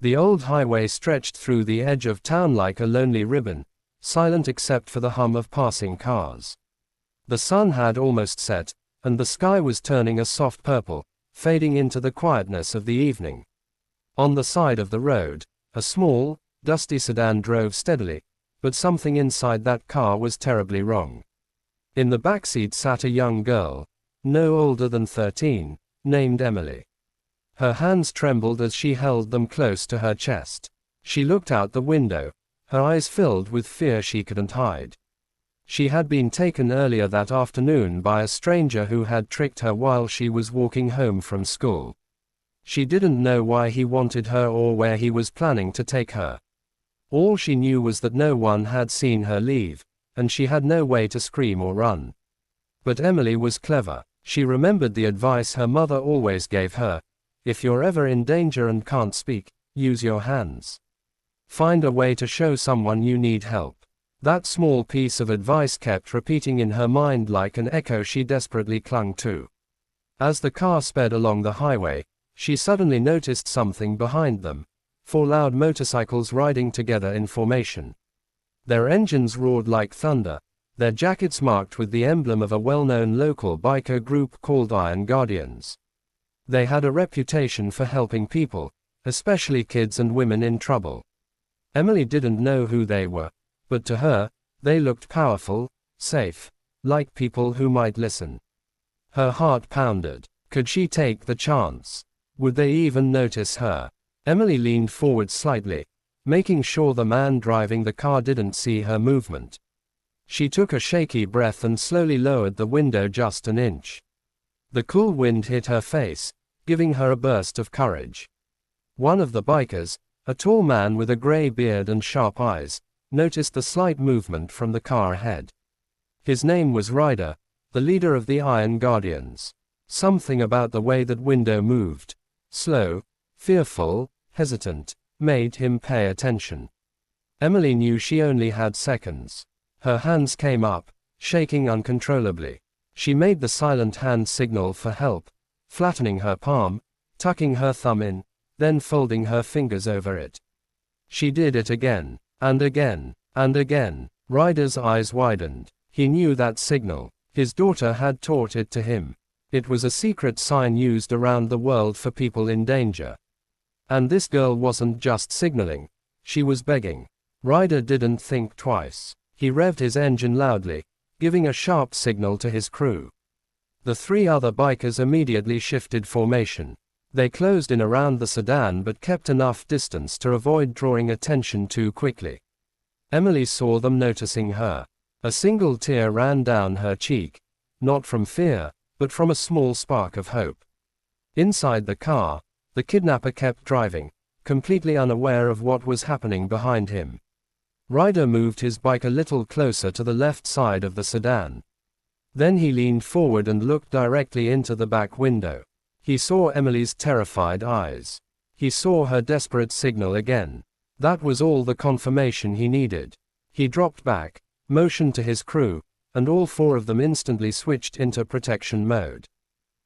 The old highway stretched through the edge of town like a lonely ribbon, silent except for the hum of passing cars. The sun had almost set, and the sky was turning a soft purple, fading into the quietness of the evening. On the side of the road, a small, dusty sedan drove steadily, but something inside that car was terribly wrong. In the backseat sat a young girl, no older than 13, named Emily. Her hands trembled as she held them close to her chest. She looked out the window, her eyes filled with fear she couldn't hide. She had been taken earlier that afternoon by a stranger who had tricked her while she was walking home from school. She didn't know why he wanted her or where he was planning to take her. All she knew was that no one had seen her leave, and she had no way to scream or run. But Emily was clever. She remembered the advice her mother always gave her: if you're ever in danger and can't speak, use your hands. Find a way to show someone you need help. That small piece of advice kept repeating in her mind like an echo she desperately clung to. As the car sped along the highway, she suddenly noticed something behind them: 4 loud motorcycles riding together in formation. Their engines roared like thunder, their jackets marked with the emblem of a well-known local biker group called Iron Guardians. They had a reputation for helping people, especially kids and women in trouble. Emily didn't know who they were, but to her, they looked powerful, safe, like people who might listen. Her heart pounded. Could she take the chance? Would they even notice her? Emily leaned forward slightly, making sure the man driving the car didn't see her movement. She took a shaky breath and slowly lowered the window just an inch. The cool wind hit her face, giving her a burst of courage. One of the bikers, a tall man with a gray beard and sharp eyes, noticed the slight movement from the car ahead. His name was Ryder, the leader of the Iron Guardians. Something about the way that window moved, slow, fearful, hesitant, made him pay attention. Emily knew she only had seconds. Her hands came up, shaking uncontrollably. She made the silent hand signal for help, flattening her palm, tucking her thumb in, then folding her fingers over it. She did it again, and again, and again. Ryder's eyes widened. He knew that signal. His daughter had taught it to him. It was a secret sign used around the world for people in danger. And this girl wasn't just signaling, she was begging. Ryder didn't think twice. He revved his engine loudly, giving a sharp signal to his crew. The 3 other bikers immediately shifted formation. They closed in around the sedan but kept enough distance to avoid drawing attention too quickly. Emily saw them noticing her. A single tear ran down her cheek, not from fear, but from a small spark of hope. Inside the car, the kidnapper kept driving, completely unaware of what was happening behind him. Ryder moved his bike a little closer to the left side of the sedan. Then he leaned forward and looked directly into the back window. He saw Emily's terrified eyes. He saw her desperate signal again. That was all the confirmation he needed. He dropped back, motioned to his crew, and all 4 of them instantly switched into protection mode.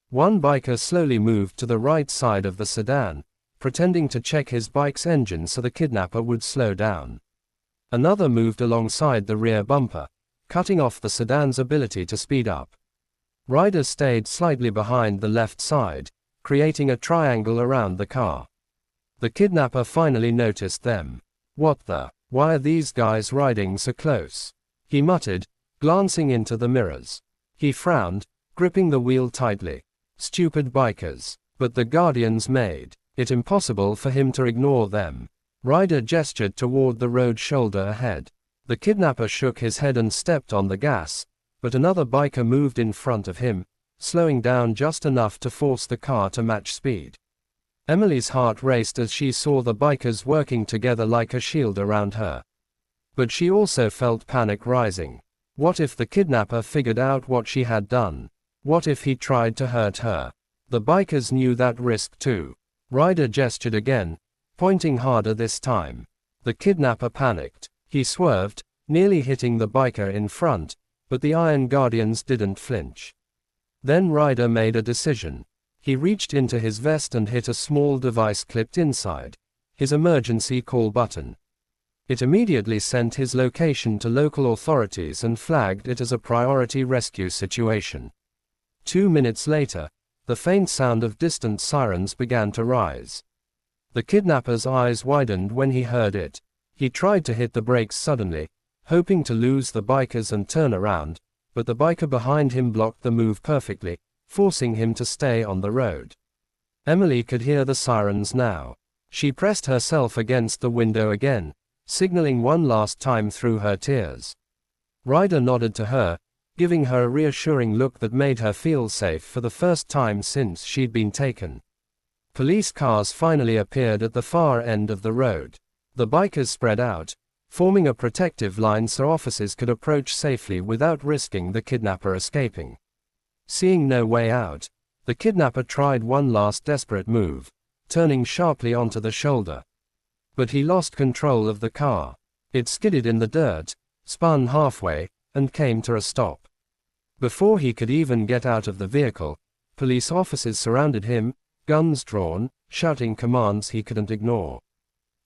One biker slowly moved to the right side of the sedan, pretending to check his bike's engine so the kidnapper would slow down. Another moved alongside the rear bumper, cutting off the sedan's ability to speed up. Ryder stayed slightly behind the left side, creating a triangle around the car. The kidnapper finally noticed them. "What the? Why are these guys riding so close?" he muttered, glancing into the mirrors. He frowned, gripping the wheel tightly. Stupid bikers. But the Guardians made it impossible for him to ignore them. Ryder gestured toward the road shoulder ahead. The kidnapper shook his head and stepped on the gas, but another biker moved in front of him, slowing down just enough to force the car to match speed. Emily's heart raced as she saw the bikers working together like a shield around her. But she also felt panic rising. What if the kidnapper figured out what she had done? What if he tried to hurt her? The bikers knew that risk too. Ryder gestured again, pointing harder this time. The kidnapper panicked. He swerved, nearly hitting the biker in front, but the Iron Guardians didn't flinch. Then Ryder made a decision. He reached into his vest and hit a small device clipped inside. his emergency call button. It immediately sent his location to local authorities and flagged it as a priority rescue situation. 2 minutes later, the faint sound of distant sirens began to rise. The kidnapper's eyes widened when he heard it. He tried to hit the brakes suddenly, hoping to lose the bikers and turn around, but the biker behind him blocked the move perfectly, forcing him to stay on the road. Emily could hear the sirens now. She pressed herself against the window again, signaling one last time through her tears. Ryder nodded to her, giving her a reassuring look that made her feel safe for the first time since she'd been taken. Police cars finally appeared at the far end of the road. The bikers spread out, forming a protective line so officers could approach safely without risking the kidnapper escaping. Seeing no way out, the kidnapper tried one last desperate move, turning sharply onto the shoulder. But he lost control of the car. It skidded in the dirt, spun halfway, and came to a stop. Before he could even get out of the vehicle, police officers surrounded him, guns drawn, shouting commands he couldn't ignore.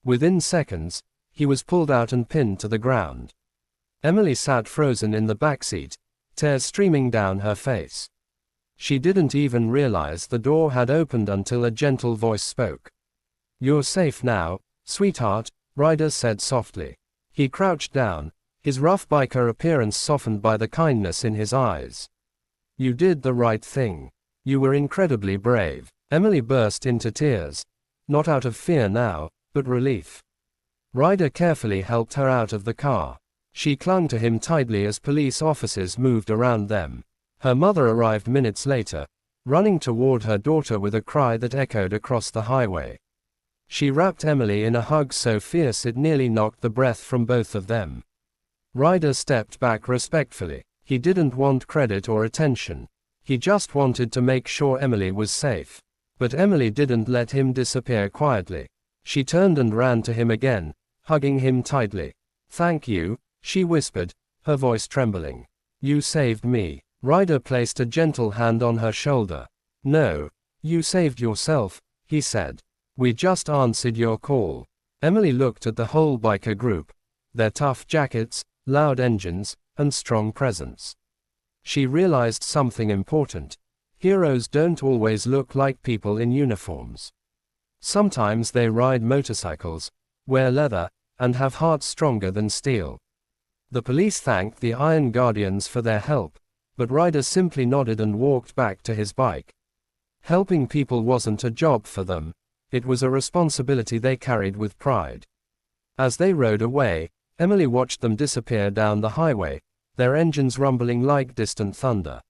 Within seconds, he was pulled out and pinned to the ground. Emily sat frozen in the backseat, tears streaming down her face. She didn't even realize the door had opened until a gentle voice spoke. "You're safe now, sweetheart," Ryder said softly. He crouched down, his rough biker appearance softened by the kindness in his eyes. "You did the right thing. You were incredibly brave." Emily burst into tears, not out of fear now, but relief. Ryder carefully helped her out of the car. She clung to him tightly as police officers moved around them. Her mother arrived minutes later, running toward her daughter with a cry that echoed across the highway. She wrapped Emily in a hug so fierce it nearly knocked the breath from both of them. Ryder stepped back respectfully. He didn't want credit or attention. He just wanted to make sure Emily was safe. But Emily didn't let him disappear quietly. She turned and ran to him again, hugging him tightly. "Thank you," she whispered, her voice trembling. "You saved me." Ryder placed a gentle hand on her shoulder. "No, you saved yourself," he said. "We just answered your call." Emily looked at the whole biker group, their tough jackets, loud engines, and strong presence. She realized something important. Heroes don't always look like people in uniforms. Sometimes they ride motorcycles, wear leather, and have hearts stronger than steel. The police thanked the Iron Guardians for their help, but Ryder simply nodded and walked back to his bike. Helping people wasn't a job for them, it was a responsibility they carried with pride. As they rode away, Emily watched them disappear down the highway, their engines rumbling like distant thunder.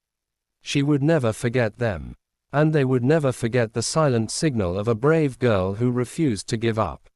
She would never forget them. And they would never forget the silent signal of a brave girl who refused to give up.